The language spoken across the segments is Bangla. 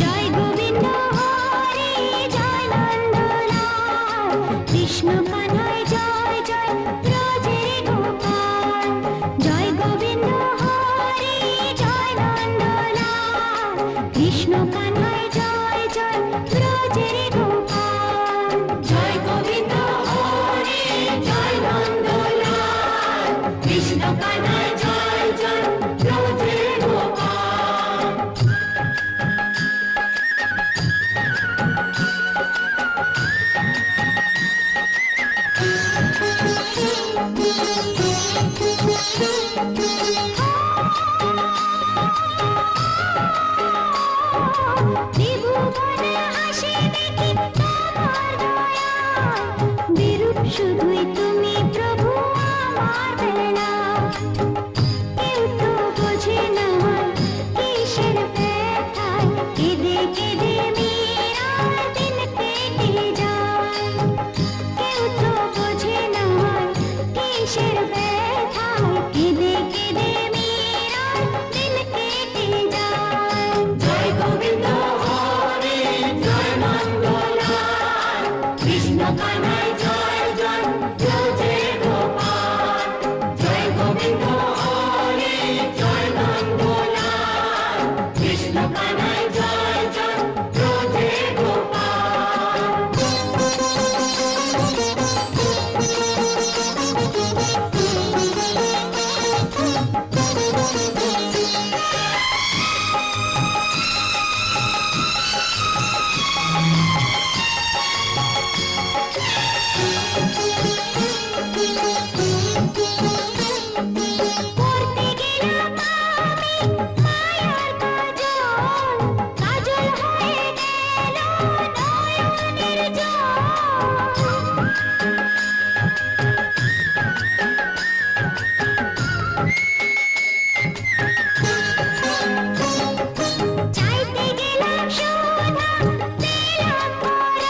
জয় গোবিন্দ হরে জয় নন্দলাল কৃষ্ণ কানাই জয় জয় ব্রজের গোপাল। জয় গোবিন্দ হরে জয় নন্দলাল কৃষ্ণ কানাই জয় জয় ব্রজের গোপাল। জয় গোবিন্দ হরে জয় নন্দলাল কৃষ্ণ কানাই জয় জয় ব্রজের গোপাল। ত্রিভুবনে হাসি দেখি তোমার দয়া, বিরূপ শুধুই তুমি প্রভু আমার বেলা। কেউ তো বোঝে না কিসের ব্যথায়, কেঁদে কেঁদে মীরার দিন কেটে যায়। কেউ তো বোঝে না কিসের ব্যথায়, কেঁদে কেঁদে মীরার দিন কেটে যায়। জয় গোবিন্দ হরে জয় নন্দলাল কৃষ্ণ কানাই জয় জয় ব্রজের গোপাল। জয় গোবিন্দ হরে জয় নন্দলাল কৃষ্ণ কানাই জয় জয় ব্রজের গোপাল। করতে গেলাম আমি মায়ার কাজল, কাজল হয়ে গেল নয়নের জল। চাইতে গেলাম সোনা পেলাম পরল,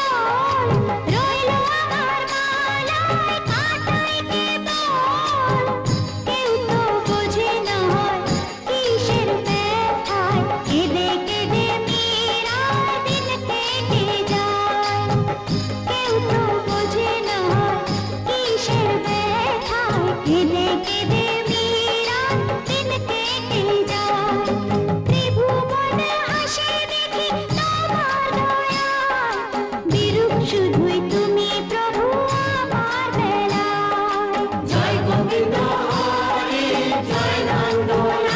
রইল আমার মালায় কাটাই কেবল। কেউ তো বোঝে না কিসের ব্যথায়, কেঁদে কেঁদে মীরার দিন কেটে যায়। কেউ তো বোঝে না কিসের ব্যথায়, কেঁদে কেঁদে মীরার দিন কেটে যায়। ত্রিভুবনে হাসি দেখি তোমার দয়ায়, বিরূপ শুধুই তুমি প্রভু আমার বেলায়। জয় গোবিন্দ হরে জয় নন্দলাল